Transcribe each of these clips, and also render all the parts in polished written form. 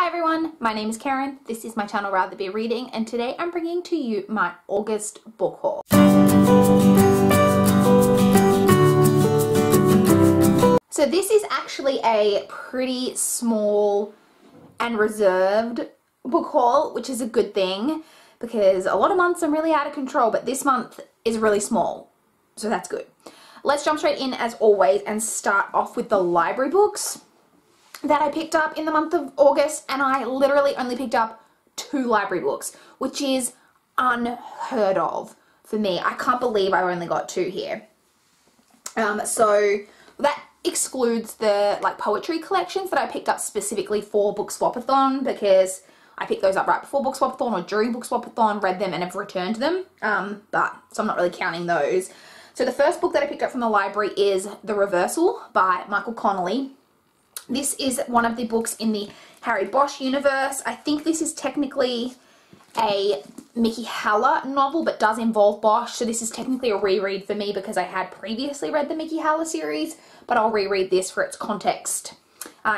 everyone, my name is Karen, this is my channel RatherBeReading, and today I'm bringing to you my August book haul. So this is actually a pretty small and reserved book haul, which is a good thing because a lot of months I'm really out of control, but this month is really small, so that's good. Let's jump straight in as always and start off with the library books that I picked up in the month of August, and I literally only picked up 2 library books, which is unheard of for me. I can't believe I only got 2 here. So that excludes the poetry collections that I picked up specifically for Book Swapathon, because I picked those up right before Book Swapathon or during Book Swapathon, read them and have returned them, so I'm not really counting those. So the first book that I picked up from the library is The Reversal by Michael Connolly. This is one of the books in the Harry Bosch universe. I think this is technically a Mickey Haller novel, but does involve Bosch, so this is technically a reread for me because I had previously read the Mickey Haller series, but I'll reread this for its context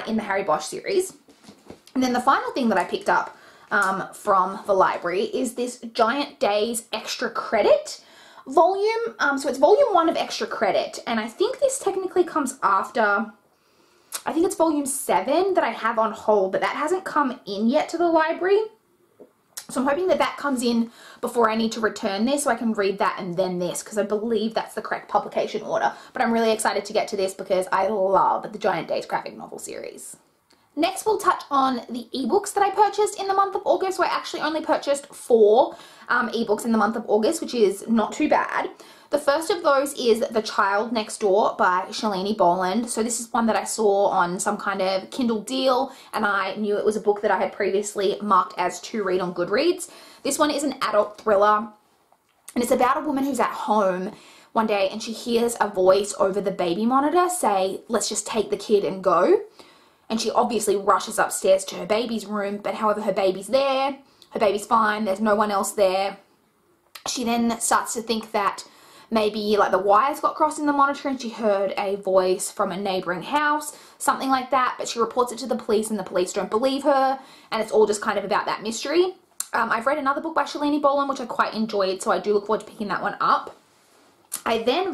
in the Harry Bosch series. And then the final thing that I picked up from the library is this Giant Days Extra Credit volume. So it's volume 1 of Extra Credit, and I think this technically comes after, I think it's volume 7 that I have on hold, but that hasn't come in yet to the library. So I'm hoping that that comes in before I need to return this so I can read that and then this, because I believe that's the correct publication order. But I'm really excited to get to this because I love the Giant Days graphic novel series. Next, we'll touch on the ebooks that I purchased in the month of August. So I actually only purchased 4 ebooks in the month of August, which is not too bad. The first of those is The Child Next Door by Shalini Boland. So this is one that I saw on some kind of Kindle deal, and I knew it was a book that I had previously marked as to read on Goodreads. This one is an adult thriller, and it's about a woman who's at home one day and she hears a voice over the baby monitor say, "Let's just take the kid and go." And she obviously rushes upstairs to her baby's room, but however her baby's there, her baby's fine, there's no one else there. She then starts to think that maybe the wires got crossed in the monitor and she heard a voice from a neighboring house, something like that, but she reports it to the police and the police don't believe her, and it's all just kind of about that mystery. I've read another book by Shalini Boland which I quite enjoyed, so I do look forward to picking that one up. I then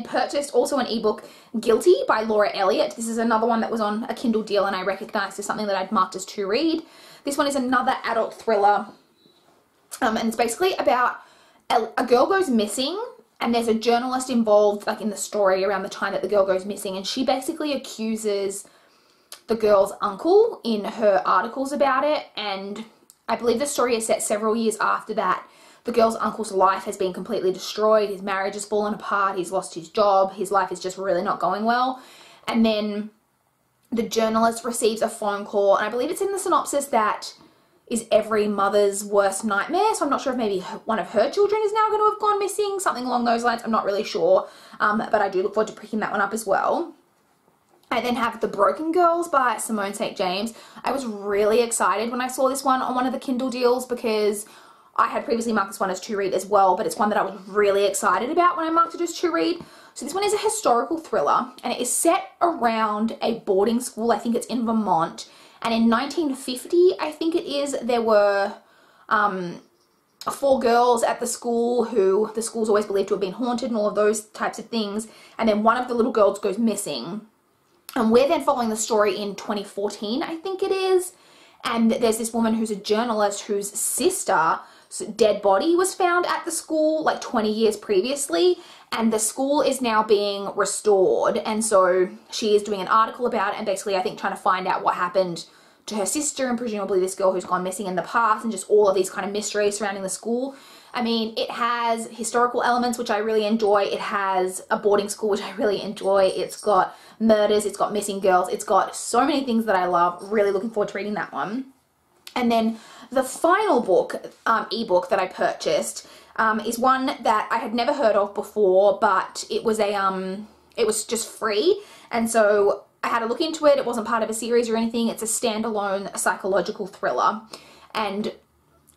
purchased also an ebook, Guilty by Laura Elliott. This is another one that was on a Kindle deal and I recognized as something that I'd marked as to read. This one is another adult thriller, and it's basically about a girl goes missing, and there's a journalist involved in the story around the time that the girl goes missing, and she basically accuses the girl's uncle in her articles about it, and I believe the story is set several years after that. The girl's uncle's life has been completely destroyed, his marriage has fallen apart, he's lost his job, his life is just really not going well, and then the journalist receives a phone call, and I believe it's in the synopsis that is every mother's worst nightmare. So I'm not sure if maybe one of her children is now going to have gone missing, something along those lines. I'm not really sure, but I do look forward to picking that one up as well. I then have The Broken Girls by Simone St. James. I was really excited when I saw this one on one of the Kindle deals because I had previously marked this one as to read as well, but it's one that I was really excited about when I marked it as to read. So this one is a historical thriller, and it is set around a boarding school. I think it's in Vermont. And in 1950, I think it is, there were 4 girls at the school who the school's always believed to have been haunted and all of those types of things. And then one of the little girls goes missing. And we're then following the story in 2014, I think it is. And there's this woman who's a journalist whose sister's dead body was found at the school 20 years previously. And the school is now being restored, and so she is doing an article about it and basically I think trying to find out what happened to her sister and presumably this girl who's gone missing in the past, and just all of these kind of mysteries surrounding the school. I mean, it has historical elements which I really enjoy, it has a boarding school which I really enjoy, it's got murders, it's got missing girls, it's got so many things that I love. Really looking forward to reading that one. And then the final book, ebook that I purchased is one that I had never heard of before, but it was it was just free, and so I had a look into it. It wasn't part of a series or anything. It's a standalone psychological thriller, and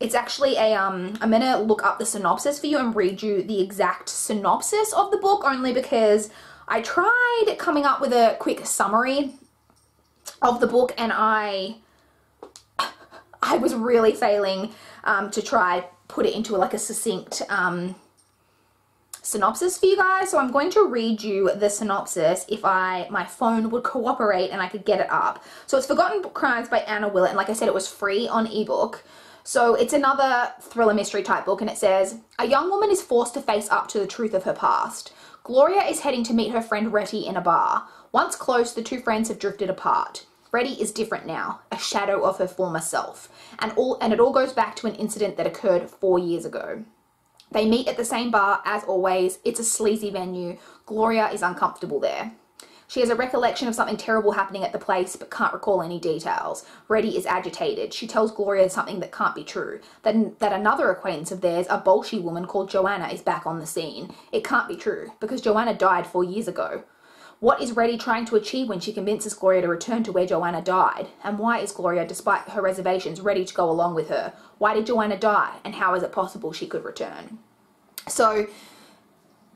it's actually a I'm gonna look up the synopsis for you and read you the exact synopsis of the book, only because I tried coming up with a quick summary of the book, and I was really failing to try put it into like a succinct synopsis for you guys. So I'm going to read you the synopsis if my phone would cooperate and I could get it up. So it's Forgotten Crimes by Anna Willett, and like I said, it was free on ebook. So it's another thriller mystery type book, and it says, a young woman is forced to face up to the truth of her past. Gloria is heading to meet her friend Retty in a bar. Once close, the two friends have drifted apart. Retty is different now, a shadow of her former self, and it all goes back to an incident that occurred 4 years ago. They meet at the same bar as always. It's a sleazy venue. Gloria is uncomfortable there. She has a recollection of something terrible happening at the place but can't recall any details. Retty is agitated. She tells Gloria something that can't be true. That another acquaintance of theirs, a Bolshe woman called Joanna, is back on the scene. It can't be true because Joanna died 4 years ago. What is Retty trying to achieve when she convinces Gloria to return to where Joanna died? And why is Gloria, despite her reservations, ready to go along with her? Why did Joanna die? And how is it possible she could return? So,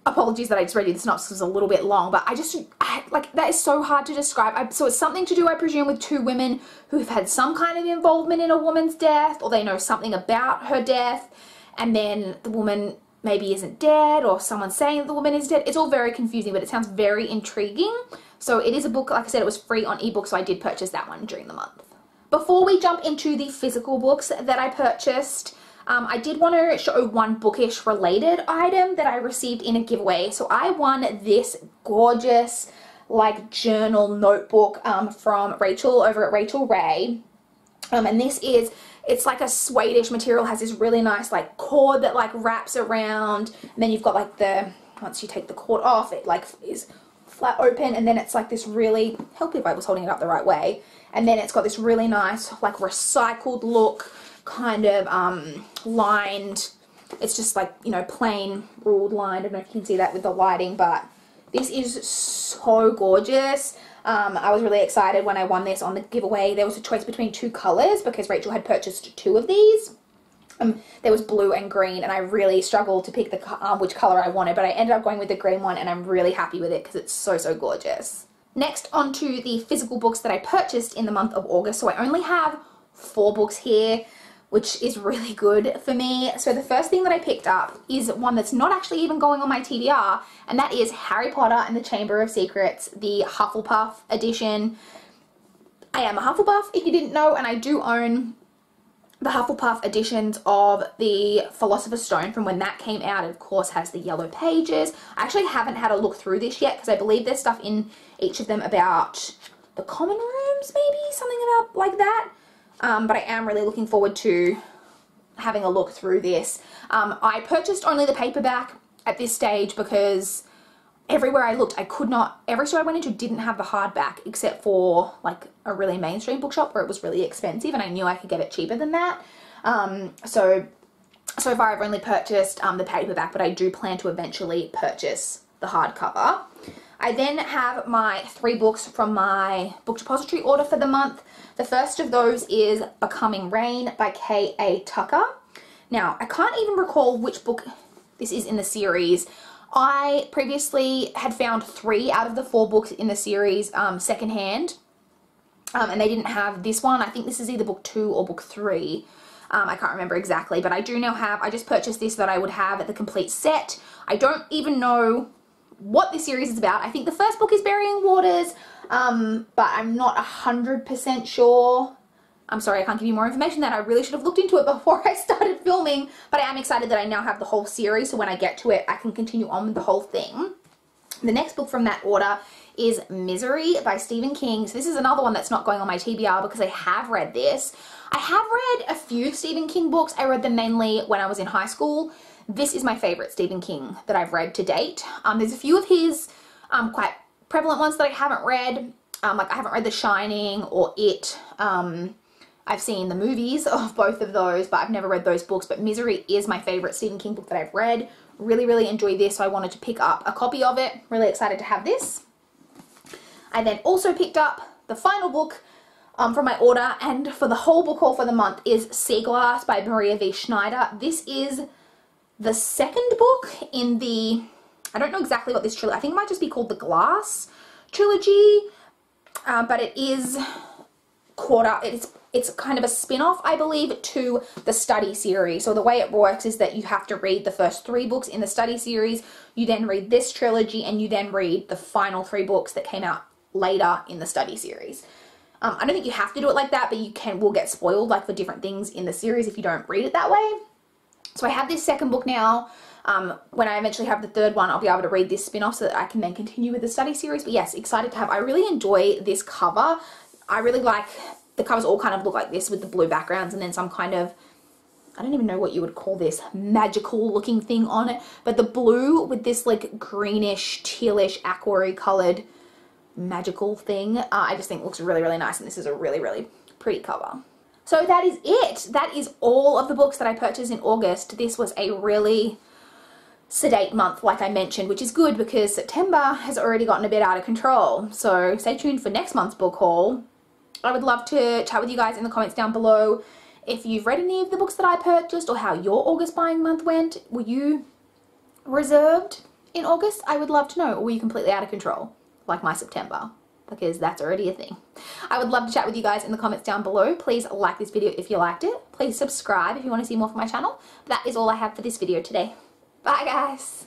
apologies that I just read you the synopsis, was a little bit long, but like, that is so hard to describe. So it's something to do, I presume, with two women who've had some kind of involvement in a woman's death, or they know something about her death, and then the woman maybe isn't dead, or someone's saying that the woman is dead. It's all very confusing, but it sounds very intriguing. So it is a book, like I said, it was free on ebook, so I did purchase that one during the month. Before we jump into the physical books that I purchased, I did want to show one bookish related item that I received in a giveaway. So I won this gorgeous like journal notebook from Rachael over at Rachael Ray. And this is, it's like a suede-ish material, has this really nice like cord that like wraps around, and then you've got like the, once you take the cord off, it like is flat open, and then it's like this really, help if I was holding it up the right way, and then it's got this really nice like recycled look, kind of lined, it's just like, you know, plain ruled line. I don't know if you can see that with the lighting, but this is so gorgeous. I was really excited when I won this on the giveaway. There was a choice between two colors because Rachael had purchased two of these. There was blue and green, and I really struggled to pick the which color I wanted, but I ended up going with the green one, and I'm really happy with it because it's so, so gorgeous. Next, onto the physical books that I purchased in the month of August. So I only have 4 books here, which is really good for me. So the first thing that I picked up is one that's not actually even going on my TBR, and that is Harry Potter and the Chamber of Secrets, the Hufflepuff edition. I am a Hufflepuff, if you didn't know, and I do own the Hufflepuff editions of the Philosopher's Stone from when that came out. It, of course, has the yellow pages. I actually haven't had a look through this yet because I believe there's stuff in each of them about the common rooms, maybe? Something about like that. But I am really looking forward to having a look through this. I purchased only the paperback at this stage because everywhere I looked, I could not, every store I went into didn't have the hardback except for like a really mainstream bookshop where it was really expensive, and I knew I could get it cheaper than that. So far I've only purchased the paperback, but I do plan to eventually purchase the hardcover. I then have my 3 books from my book depository order for the month. The first of those is Becoming Rain by K.A. Tucker. Now, I can't even recall which book this is in the series. I previously had found 3 out of the 4 books in the series secondhand, and they didn't have this one. I think this is either book 2 or book 3. I can't remember exactly, but I do now have, I just purchased this so that I would have the complete set. I don't even know what this series is about. I think the first book is Burying Waters, but I'm not 100% sure. I'm sorry, I can't give you more information than that. I really should have looked into it before I started filming, but I am excited that I now have the whole series, so when I get to it, I can continue on with the whole thing. The next book from that order is Misery by Stephen King. So this is another one that's not going on my TBR because I have read this. I have read a few Stephen King books. I read them mainly when I was in high school. This is my favorite Stephen King that I've read to date. There's a few of his quite prevalent ones that I haven't read. Like I haven't read The Shining or It. I've seen the movies of both of those, but I've never read those books. But Misery is my favorite Stephen King book that I've read. Really, really enjoyed this, so I wanted to pick up a copy of it. Really excited to have this. I then also picked up the final book from my order, and for the whole book haul for the month is Sea Glass by Maria V. Schneider. This is the second book in the, I don't know exactly what this trilogy, I think it might just be called the Glass trilogy, but it is quarter, it's kind of a spin-off, I believe, to the study series. So the way it works is that you have to read the first 3 books in the study series, you then read this trilogy, and you then read the final 3 books that came out later in the study series. I don't think you have to do it like that, but you will get spoiled like for different things in the series if you don't read it that way. So I have this second book now. When I eventually have the third one, I'll be able to read this spin-off so that I can then continue with the study series. But yes, excited to have. I really enjoy this cover. I really like, the covers all kind of look like this with the blue backgrounds and then some kind of, I don't even know what you would call this, magical looking thing on it. But the blue with this like greenish, tealish, aquary colored magical thing, I just think looks really, really nice. And this is a really, really pretty cover. So that is it. That is all of the books that I purchased in August. This was a really sedate month, like I mentioned, which is good because September has already gotten a bit out of control. So stay tuned for next month's book haul. I would love to chat with you guys in the comments down below if you've read any of the books that I purchased or how your August buying month went. Were you reserved in August? I would love to know. Or were you completely out of control like my September? Because that's already a thing. I would love to chat with you guys in the comments down below. Please like this video if you liked it. Please subscribe if you want to see more from my channel. That is all I have for this video today. Bye guys!